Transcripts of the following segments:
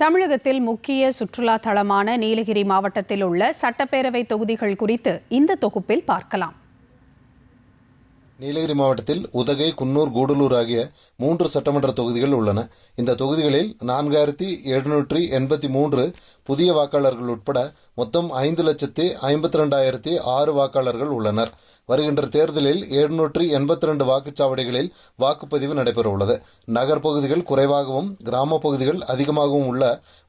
தமிழகத்தில் முக்கிய சுற்றுலா தலமான நீலகிரி மாவட்டத்தில் உள்ள சட்டப்பேரவை தொகுதிகள் குறித்து இந்த தொகுப்பில் பார்க்கலாம். நீலகிரி மாவட்டத்தில் உதகை, குன்னூர், கூடலூர் ஆகிய 3 சட்டமன்ற தொகுதிகள் உள்ளன. இந்த தொகுதிகளில் 4783 புதிய வாக்காளர்கள் உட்பட மொத்தம் 5,52,006 வாக்காளர்கள் உள்ளனர். வருகின்ற தேர்தலில் 782 வாக்குச்சாவடிகளில் வாக்குப்பதிவு நடைபெற உள்ளது. நகர்ப்பகுதிகள் குறைவாகவும் கிராம பகுதிகள் அதிகமாகவும் உள்ள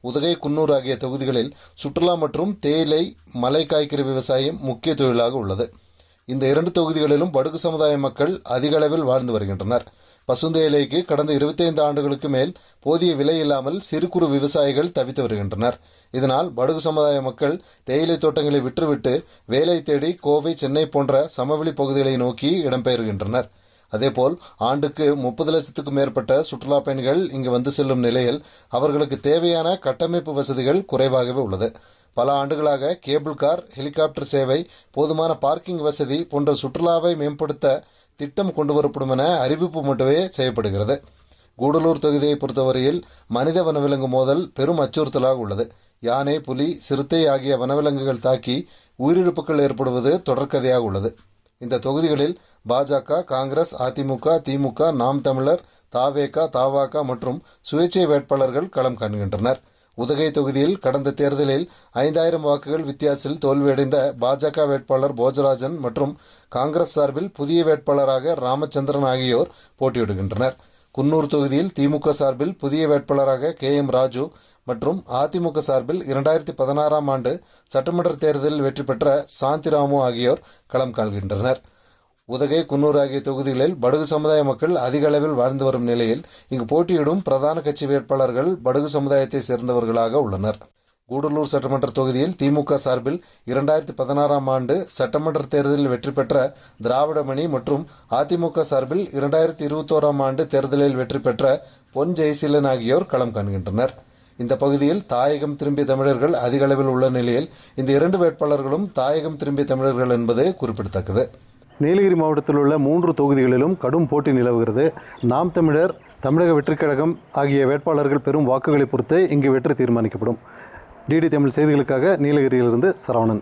உதகை, குன்னூர் ஆகிய தொகுதிகளில் சுற்றுலா மற்றும் தேயிலை, மலை காய்கறி விவசாயம் முக்கிய தொழிலாக உள்ளது. இந்த 2 தொகுதிகளிலும் படுகு சமுதாய மக்கள் அதிக அளவில் வாழ்ந்து வருகின்றனர். பசுந்தேயிலைக்கு கடந்த 25 ஆண்டுகளுக்கு மேல் போதிய விலை இல்லாமல் சிறு குறு விவசாயிகள் தவித்து வருகின்றனர். இதனால் படுகு சமுதாய மக்கள் தேயிலை தோட்டங்களை விற்றுவிட்டு வேலை தேடி கோவை, சென்னை போன்ற சமவெளி பகுதிகளை நோக்கி இடம்பெயர்கின்றனர். அதேபோல் ஆண்டுக்கு 30 லட்சத்துக்கும் மேற்பட்ட சுற்றுலா பயணிகள் இங்கு வந்து செல்லும் நிலையில் அவர்களுக்கு தேவையான கட்டமைப்பு வசதிகள் குறைவாகவே உள்ளது. பல ஆண்டுகளாக கேபிள் கார், ஹெலிகாப்டர் சேவை, போதுமான பார்க்கிங் வசதி போன்ற சுற்றுலாவை மேம்படுத்த திட்டம் கொண்டுவரப்படும் என அறிவிப்பு மட்டுமே செய்யப்படுகிறது. கூடலூர் தொகுதியை பொறுத்தவரையில் மனித வனவிலங்கு மோதல் பெரும் அச்சுறுத்தலாக உள்ளது. யானை, புலி, சிறுத்தை ஆகிய வனவிலங்குகள் தாக்கி உயிரிழப்புகள் ஏற்படுவது தொடர்கதையாக உள்ளது. இந்த தொகுதிகளில் பாஜக, காங்கிரஸ், அதிமுக, திமுக, நாம் தமிழர், தவேக, தவாக மற்றும் சுயேட்சை வேட்பாளர்கள் களம் காண்கின்றனர். உதகை தொகுதியில் கடந்த தேர்தலில் 5000 வாக்குகள் வித்தியாசத்தில் தோல்வியடைந்த பாஜக வேட்பாளர் போஜராஜன் மற்றும் காங்கிரஸ் சார்பில் புதிய வேட்பாளராக ராமச்சந்திரன் ஆகியோர் போட்டியிடுகின்றனர். குன்னூர் தொகுதியில் திமுக சார்பில் புதிய வேட்பாளராக KM ராஜு மற்றும் அதிமுக சார்பில் 2016ஆம் ஆண்டு சட்டமன்ற தேர்தலில் வெற்றி பெற்ற சாந்திராமு ஆகியோர் களம் காண்கின்றனர். உதகை, குன்னூர் ஆகிய தொகுதிகளில் படுகு சமுதாய மக்கள் அதிக அளவில் வாழ்ந்து வரும் நிலையில் இங்கு போட்டியிடும் பிரதான கட்சி வேட்பாளர்கள் படுகு சமுதாயத்தை சேர்ந்தவர்களாக உள்ளனர். கூடலூர் சட்டமன்ற தொகுதியில் திமுக சார்பில் 2016ஆம் ஆண்டு சட்டமன்ற தேர்தலில் வெற்றி பெற்ற திராவிடமணி மற்றும் அதிமுக சார்பில் 2021ஆம் ஆண்டு தேர்தலில் வெற்றி பெற்ற பொன் ஜெயசீலன் ஆகியோர் களம் காண்கின்றனர். இந்த பகுதியில் தாயகம் திரும்பிய தமிழர்கள் அதிக அளவில் உள்ள நிலையில் இந்த 2 வேட்பாளர்களும் தாயகம் திரும்பிய தமிழர்கள் என்பது குறிப்பிடத்தக்கது. நீலகிரி மாவட்டத்தில் உள்ள 3 தொகுதிகளிலும் கடும் போட்டி நிலவுகிறது. நாம் தமிழர், தமிழக வெற்றிக் கழகம் ஆகிய வேட்பாளர்கள் பெறும் வாக்குகளை பொறுத்து இங்கு வெற்றி தீர்மானிக்கப்படும். டிடி தமிழ் செய்திகளுக்காக நீலகிரியிலிருந்து சரவணன்.